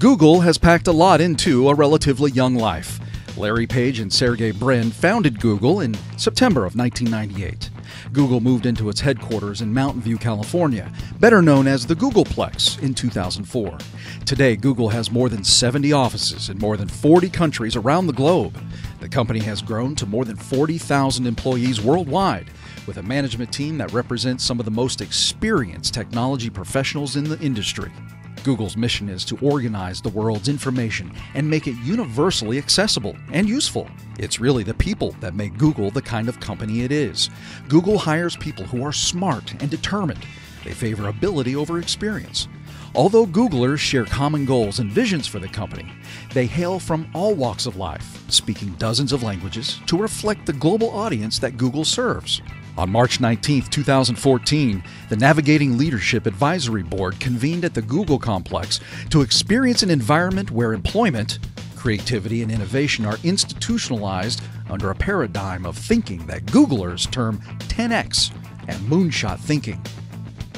Google has packed a lot into a relatively young life. Larry Page and Sergey Brin founded Google in September of 1998. Google moved into its headquarters in Mountain View, California, better known as the Googleplex, in 2004. Today, Google has more than 70 offices in more than 40 countries around the globe. The company has grown to more than 40,000 employees worldwide, with a management team that represents some of the most experienced technology professionals in the industry. Google's mission is to organize the world's information and make it universally accessible and useful. It's really the people that make Google the kind of company it is. Google hires people who are smart and determined. They favor ability over experience. Although Googlers share common goals and visions for the company, they hail from all walks of life, speaking dozens of languages to reflect the global audience that Google serves. On March 19, 2014, the Navigating Leadership Advisory Board convened at the Google complex to experience an environment where employment, creativity, and innovation are institutionalized under a paradigm of thinking that Googlers term 10X and moonshot thinking.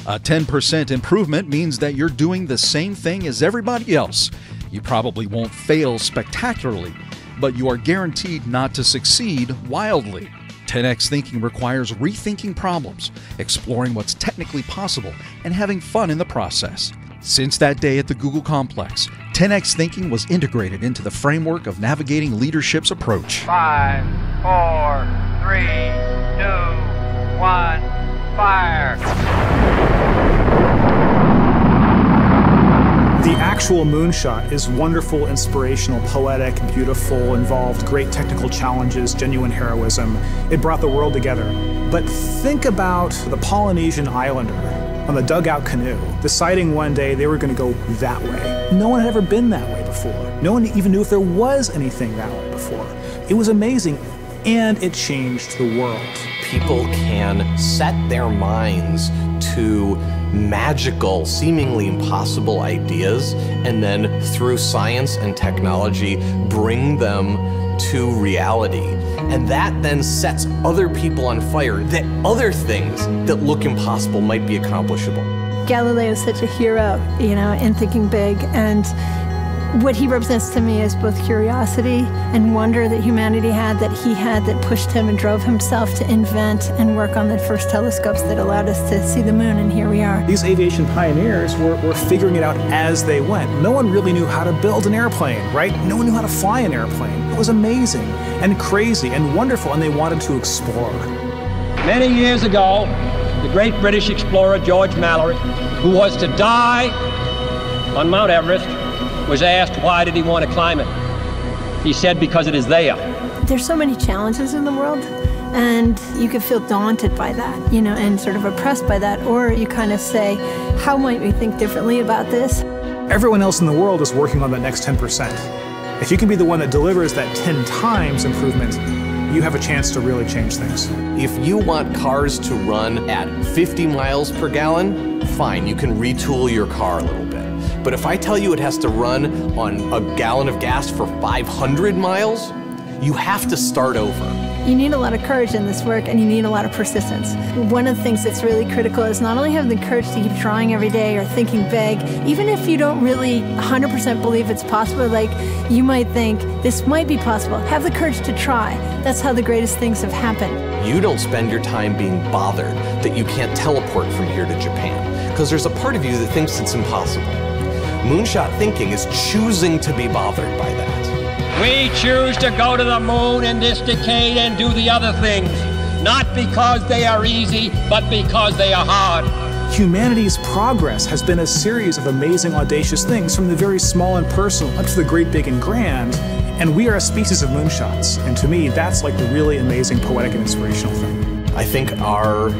A 10% improvement means that you're doing the same thing as everybody else. You probably won't fail spectacularly, but you are guaranteed not to succeed wildly. 10X thinking requires rethinking problems, exploring what's technically possible, and having fun in the process. Since that day at the Google complex, 10X thinking was integrated into the framework of Navigating Leadership's approach. 5, 4, 3, 2, 1, fire! The actual moonshot is wonderful, inspirational, poetic, beautiful, involved great technical challenges, genuine heroism. It brought the world together. But think about the Polynesian islander on the dugout canoe, deciding one day they were going to go that way. No one had ever been that way before. No one even knew if there was anything that way before. It was amazing, and it changed the world. People can set their minds to magical, seemingly impossible ideas, and then through science and technology, bring them to reality. And that then sets other people on fire, that other things that look impossible might be accomplishable. Galileo is such a hero, in thinking big, and what he represents to me is both curiosity and wonder that humanity had, that he had, that pushed him and drove himself to invent and work on the first telescopes that allowed us to see the moon, and here we are. These aviation pioneers were figuring it out as they went. No one really knew how to build an airplane, right? No one knew how to fly an airplane. It was amazing and crazy and wonderful, and they wanted to explore. Many years ago, the great British explorer George Mallory, who was to die on Mount Everest, was asked why did he want to climb it. He said, because it is there. There's so many challenges in the world, and you could feel daunted by that, and sort of oppressed by that, or you kind of say, how might we think differently about this? Everyone else in the world is working on that next 10%. If you can be the one that delivers that 10 times improvement, you have a chance to really change things. If you want cars to run at 50 miles per gallon, fine, you can retool your car a little bit. But if I tell you it has to run on a gallon of gas for 500 miles, you have to start over. You need a lot of courage in this work, and you need a lot of persistence. One of the things that's really critical is not only having the courage to keep trying every day or thinking big, even if you don't really 100% believe it's possible, like you might think this might be possible, have the courage to try. That's how the greatest things have happened. You don't spend your time being bothered that you can't teleport from here to Japan, because there's a part of you that thinks it's impossible. Moonshot thinking is choosing to be bothered by that. We choose to go to the moon in this decade and do the other things, not because they are easy, but because they are hard. Humanity's progress has been a series of amazing, audacious things, from the very small and personal up to the great, big, and grand. And we are a species of moonshots. And to me, that's like the really amazing, poetic, and inspirational thing. I think our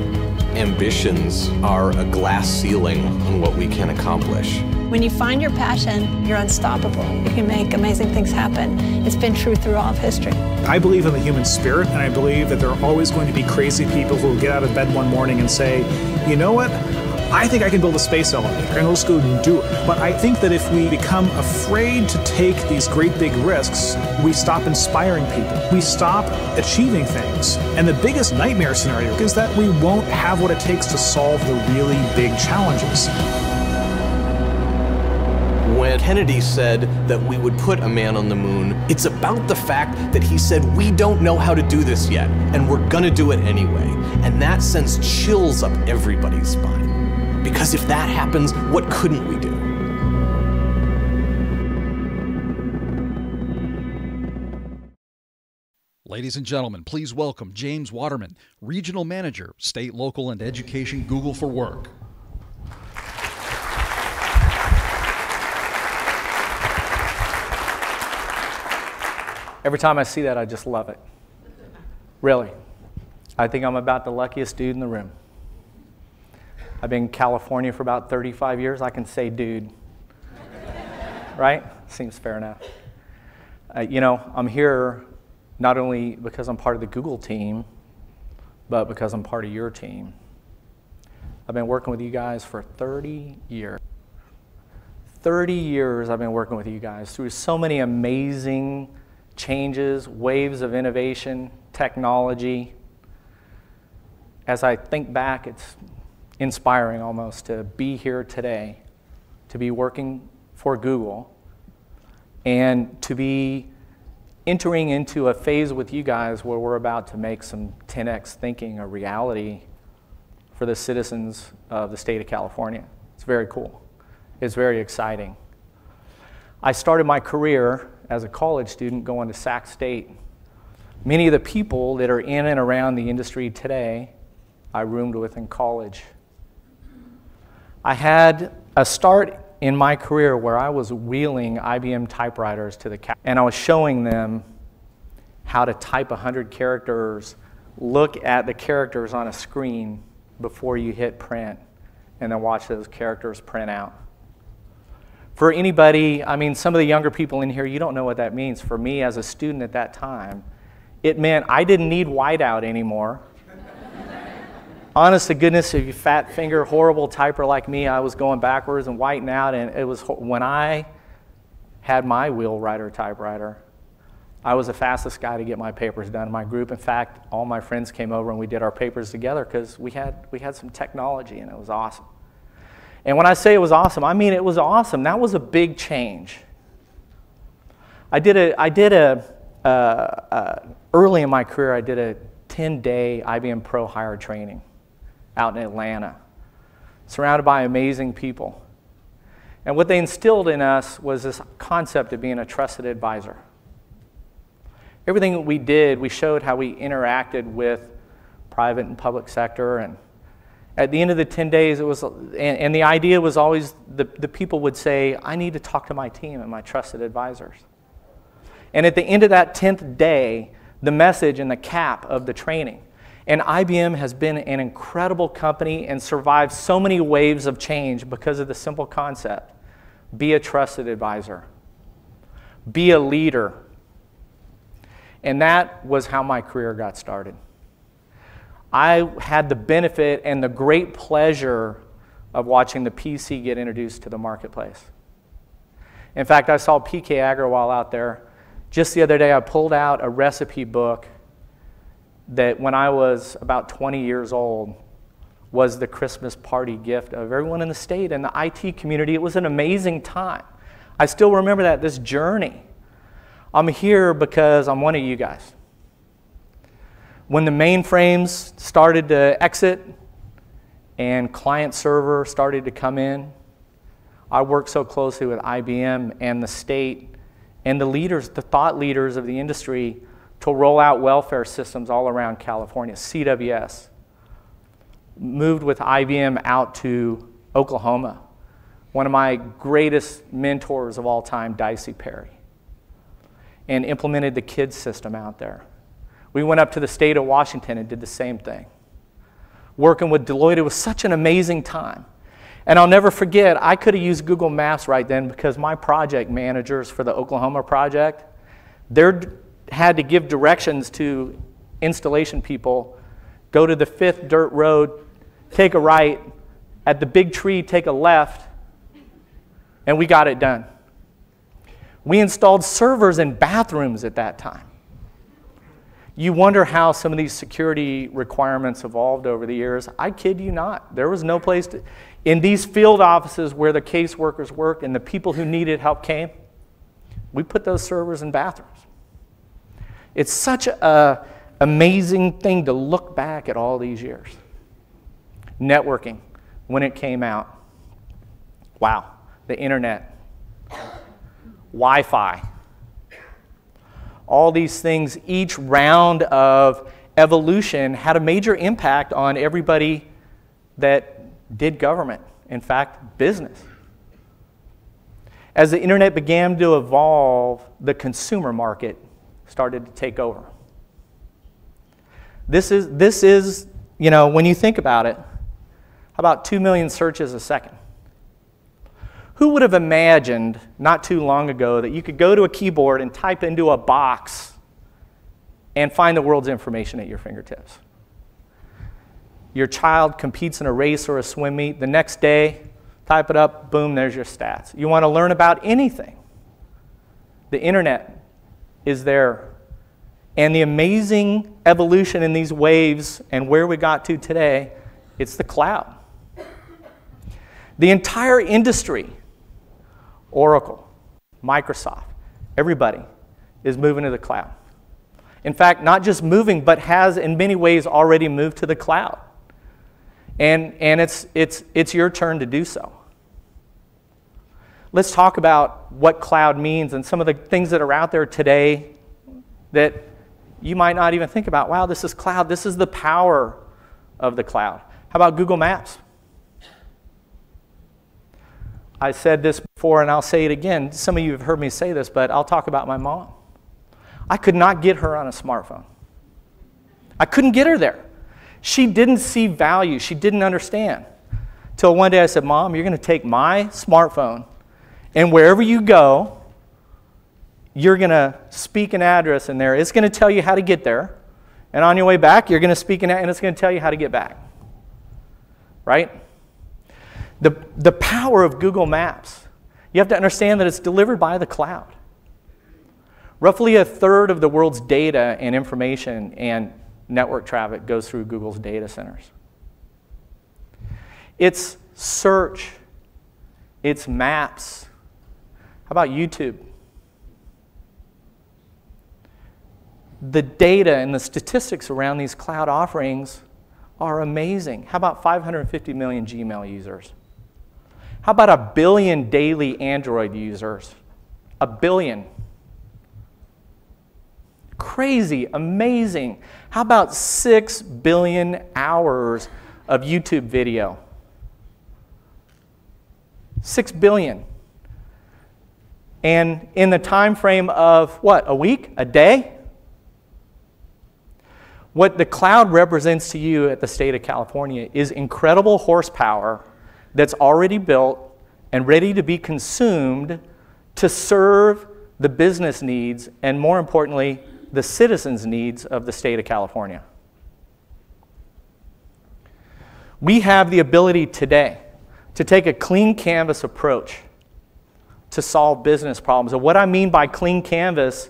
ambitions are a glass ceiling on what we can accomplish. When you find your passion, you're unstoppable. You can make amazing things happen. It's been true through all of history. I believe in the human spirit, and I believe that there are always going to be crazy people who will get out of bed one morning and say, you know what? I think I can build a space elevator, and let's go and do it. But I think that if we become afraid to take these great big risks, we stop inspiring people. We stop achieving things. And the biggest nightmare scenario is that we won't have what it takes to solve the really big challenges. when Kennedy said that we would put a man on the moon, it's about the fact that he said, we don't know how to do this yet, and we're gonna do it anyway. And that sends chills up everybody's spine. Because if that happens, what couldn't we do? Ladies and gentlemen, please welcome James Waterman, Regional Manager, State, Local, and Education, Google for Work. Every time I see that, I just love it. Really. I think I'm about the luckiest dude in the room. I've been in California for about 35 years. I can say dude. Right? Seems fair enough. You know, I'm here not only because I'm part of the Google team, but because I'm part of your team. I've been working with you guys for 30 years. 30 years I've been working with you guys through so many amazing changes, waves of innovation, technology. As I think back, it's inspiring almost to be here today, to be working for Google, and to be entering into a phase with you guys where we're about to make some 10x thinking a reality for the citizens of the state of California. It's very cool. It's very exciting. I started my career as a college student going to Sac State. Many of the people that are in and around the industry today, I roomed with in college. I had a start in my career where I was wheeling IBM typewriters to the cabinet, and I was showing them how to type 100 characters, look at the characters on a screen before you hit print, and then watch those characters print out. For anybody, I mean, some of the younger people in here, you don't know what that means. For me as a student at that time, it meant I didn't need whiteout anymore. Honest to goodness, if you fat finger, horrible typer like me, I was going backwards and whiting out, and it was when I had my wheelwriter typewriter, I was the fastest guy to get my papers done in my group. In fact, all my friends came over and we did our papers together because we had some technology, and it was awesome. And when I say it was awesome, I mean it was awesome. That was a big change. Early in my career, I did a 10-day IBM Pro Hire training out in Atlanta, surrounded by amazing people. And what they instilled in us was this concept of being a trusted advisor. Everything that we did, we showed how we interacted with private and public sector, and at the end of the 10 days, it was, and the idea was always the people would say, I need to talk to my team and my trusted advisors. And at the end of that 10th day, the message and the cap of the training, and IBM has been an incredible company and survived so many waves of change because of the simple concept. Be a trusted advisor. Be a leader. And that was how my career got started. I had the benefit and the great pleasure of watching the PC get introduced to the marketplace. In fact, I saw PK Agrawal out there. Just the other day, I pulled out a recipe book that when I was about 20 years old was the Christmas party gift of everyone in the state and the IT community. It was an amazing time. I still remember this journey. I'm here because I'm one of you guys. When the mainframes started to exit and client server started to come in, I worked so closely with IBM and the state and the leaders, the thought leaders of the industry, to roll out welfare systems all around California, CWS. Moved with IBM out to Oklahoma. One of my greatest mentors of all time, Dicey Perry, and implemented the KIDS system out there. We went up to the state of Washington and did the same thing. Working with Deloitte, it was such an amazing time. And I'll never forget, I could have used Google Maps right then because my project managers for the Oklahoma project, they had to give directions to installation people, go to the 5th dirt road, take a right, at the big tree, take a left, and we got it done. We installed servers in bathrooms at that time. You wonder how some of these security requirements evolved over the years. I kid you not. There was no place to, in these field offices where the caseworkers worked and the people who needed help came, we put those servers in bathrooms. It's such an amazing thing to look back at all these years. Networking, when it came out, wow, the internet, Wi-Fi, all these things, each round of evolution had a major impact on everybody that did government, in fact, business. As the internet began to evolve, the consumer market started to take over. This is, you know, when you think about it, about 2 million searches a second. Who would have imagined not too long ago that you could go to a keyboard and type into a box and find the world's information at your fingertips? Your child competes in a race or a swim meet. The next day, type it up, boom, there's your stats. You want to learn about anything. The internet is there. And the amazing evolution in these waves and where we got to today, it's the cloud. The entire industry, Oracle, Microsoft, everybody is moving to the cloud. In fact, not just moving, but has in many ways already moved to the cloud. And it's your turn to do so. Let's talk about what cloud means and some of the things that are out there today that you might not even think about. Wow, this is cloud. This is the power of the cloud. How about Google Maps? I said this before and I'll say it again. Some of you have heard me say this, but I'll talk about my mom. I could not get her on a smartphone. I couldn't get her there. She didn't see value. She didn't understand. Till one day I said, Mom, you're going to take my smartphone and wherever you go, you're going to speak an address in there. It's going to tell you how to get there. And on your way back, you're going to speak an address and it's going to tell you how to get back. Right? The power of Google Maps, you have to understand that it's delivered by the cloud. Roughly a third of the world's data and information and network traffic goes through Google's data centers. It's search, it's maps. How about YouTube? The data and the statistics around these cloud offerings are amazing. How about 550 million Gmail users? How about 1 billion daily Android users? 1 billion. Crazy, amazing. How about 6 billion hours of YouTube video? 6 billion. And in the time frame of what, a week, a day? What the cloud represents to you at the state of California is incredible horsepower that's already built and ready to be consumed to serve the business needs and, more importantly, the citizens' needs of the state of California. We have the ability today to take a clean canvas approach to solve business problems. And what I mean by clean canvas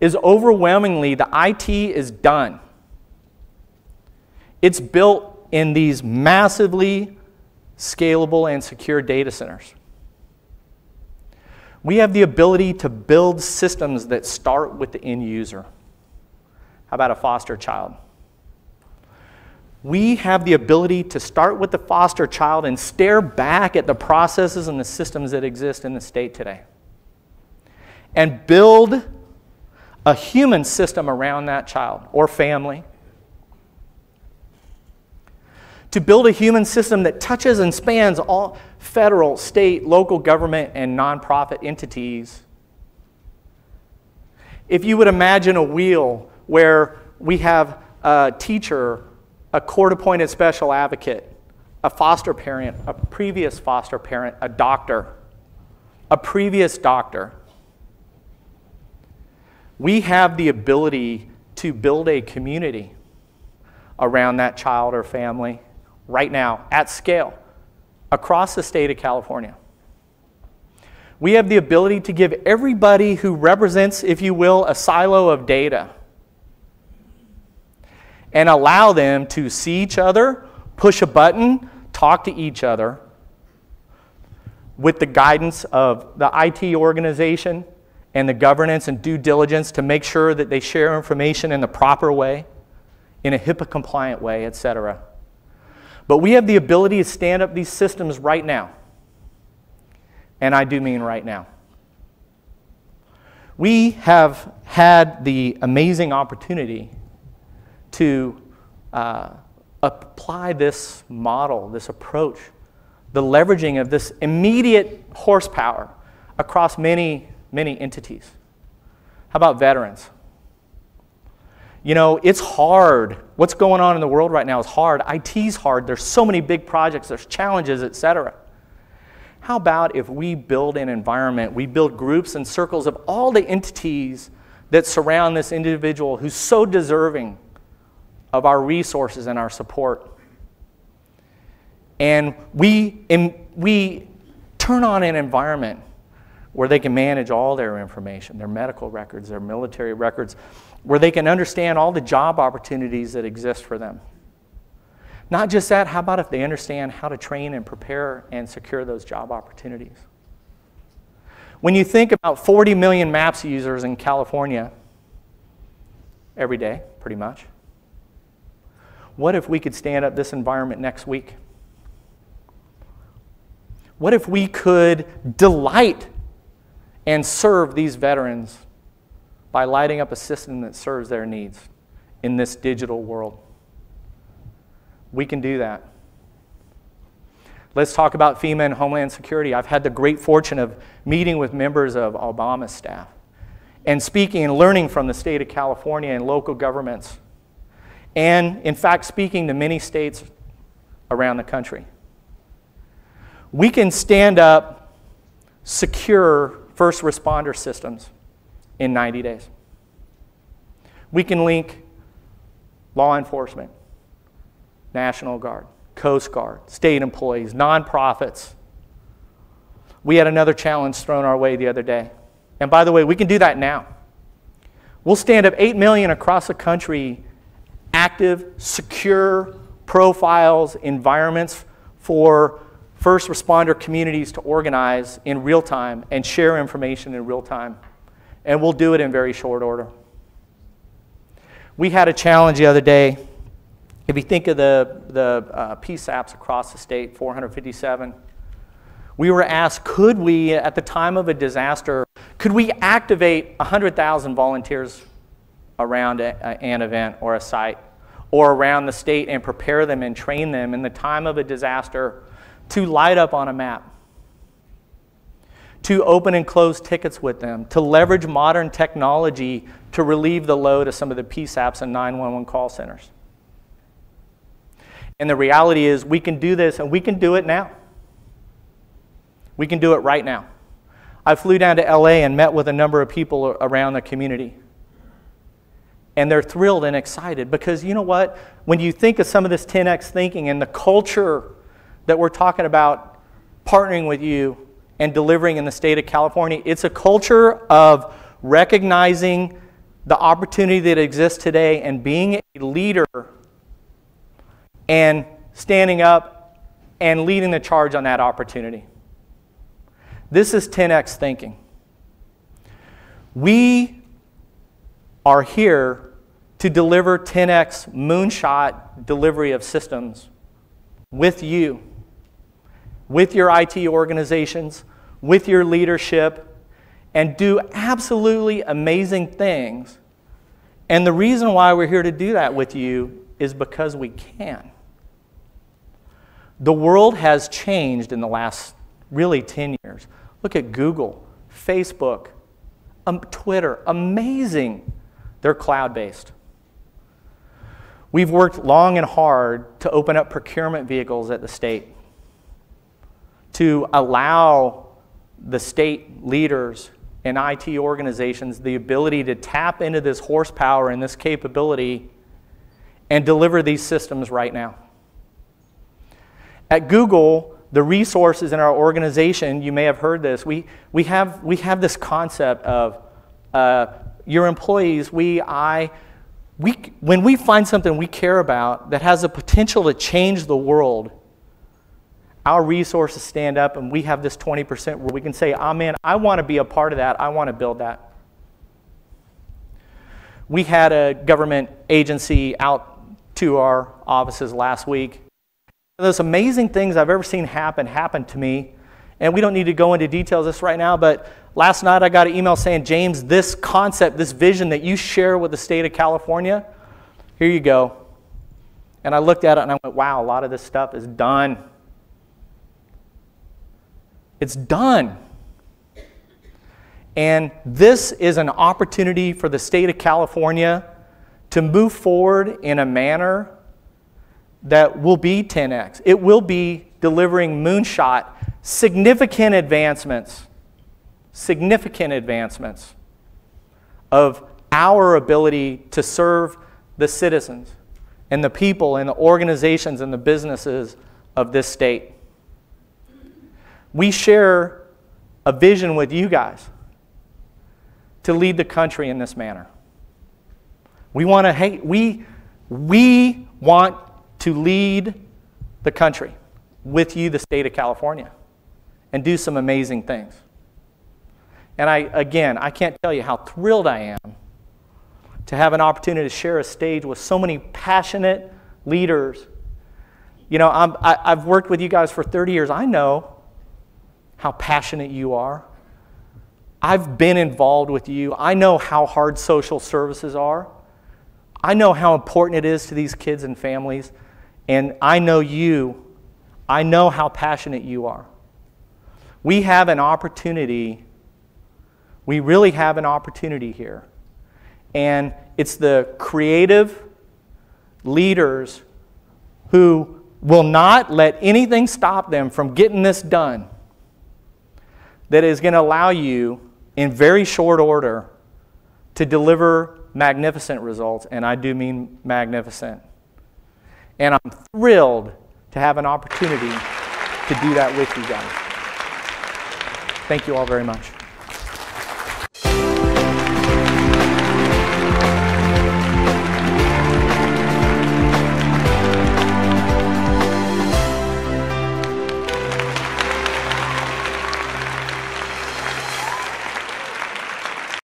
is overwhelmingly the IT is done. It's built in these massively scalable and secure data centers. We have the ability to build systems that start with the end user. How about a foster child? We have the ability to start with the foster child and stare back at the processes and the systems that exist in the state today and build a human system around that child or family, to build a human system that touches and spans all federal, state, local government, and nonprofit entities. If you would imagine a wheel where we have a teacher, a court-appointed special advocate, a foster parent, a previous foster parent, a doctor, a previous doctor, we have the ability to build a community around that child or family right now, at scale, across the state of California. We have the ability to give everybody who represents, if you will, a silo of data and allow them to see each other, push a button, talk to each other with the guidance of the IT organization and the governance and due diligence to make sure that they share information in the proper way, in a HIPAA-compliant way, etc. But we have the ability to stand up these systems right now. And I do mean right now. We have had the amazing opportunity to apply this model, this approach, the leveraging of this immediate horsepower across many, many entities. How about veterans? You know, it's hard. What's going on in the world right now is hard. IT's hard. There's so many big projects. There's challenges, etc. How about if we build an environment, we build groups and circles of all the entities that surround this individual who's so deserving of our resources and our support. And we turn on an environment where they can manage all their information, their medical records, their military records, where they can understand all the job opportunities that exist for them. Not just that, how about if they understand how to train and prepare and secure those job opportunities? When you think about 40 million Maps users in California every day, pretty much, what if we could stand up this environment next week? What if we could delight and serve these veterans by lighting up a system that serves their needs in this digital world? We can do that. Let's talk about FEMA and Homeland Security. I've had the great fortune of meeting with members of Obama's staff and speaking and learning from the state of California and local governments, and in fact speaking to many states around the country. We can stand up secure first responder systems in 90 days. We can link law enforcement, National Guard, Coast Guard, state employees, nonprofits. We had another challenge thrown our way the other day. And by the way, we can do that now. We'll stand up 8 million across the country, active, secure profiles, environments for first responder communities to organize in real time and share information in real time. And we'll do it in very short order. We had a challenge the other day. If you think of the PSAPs across the state, 457, we were asked, could we, at the time of a disaster, could we activate 100,000 volunteers around an event or a site or around the state and prepare them and train them in the time of a disaster to light up on a map, to open and close tickets with them, to leverage modern technology to relieve the load of some of the PSAPs and 911 call centers. And the reality is we can do this, and we can do it now. We can do it right now. I flew down to LA and met with a number of people around the community. And they're thrilled and excited because you know what? When you think of some of this 10X thinking and the culture that we're talking about partnering with you and delivering in the state of California, it's a culture of recognizing the opportunity that exists today and being a leader and standing up and leading the charge on that opportunity. This is 10X thinking. We are here to deliver 10X moonshot delivery of systems with you, with your IT organizations, with your leadership, and do absolutely amazing things. And the reason why we're here to do that with you is because we can. The world has changed in the last really 10 years. Look at Google, Facebook, Twitter, amazing. They're cloud-based. We've worked long and hard to open up procurement vehicles at the state, to allow the state leaders and IT organizations the ability to tap into this horsepower and this capability and deliver these systems right now. At Google, the resources in our organization, you may have heard this, we have this concept of your employees, when we find something we care about that has the potential to change the world, our resources stand up and we have this 20% where we can say, amen, I want to be a part of that. I want to build that. We had a government agency out to our offices last week. Those amazing things I've ever seen happened to me. And we don't need to go into details of this right now, but last night I got an email saying, James, this concept, this vision that you share with the state of California, here you go. And I looked at it and I went, wow, a lot of this stuff is done. It's done. And this is an opportunity for the state of California to move forward in a manner that will be 10x. It will be delivering moonshot, significant advancements of our ability to serve the citizens and the people and the organizations and the businesses of this state. We share a vision with you guys to lead the country in this manner. We want to lead the country with you, the state of California, and do some amazing things. And I can't tell you how thrilled I am to have an opportunity to share a stage with so many passionate leaders. You know, I've worked with you guys for 30 years. I know how passionate you are. I've been involved with you. I know how hard social services are. I know how important it is to these kids and families. And I know you. I know how passionate you are. We have an opportunity. We really have an opportunity here. And it's the creative leaders who will not let anything stop them from getting this done that is going to allow you in very short order to deliver magnificent results, and I do mean magnificent. And I'm thrilled to have an opportunity to do that with you guys. Thank you all very much.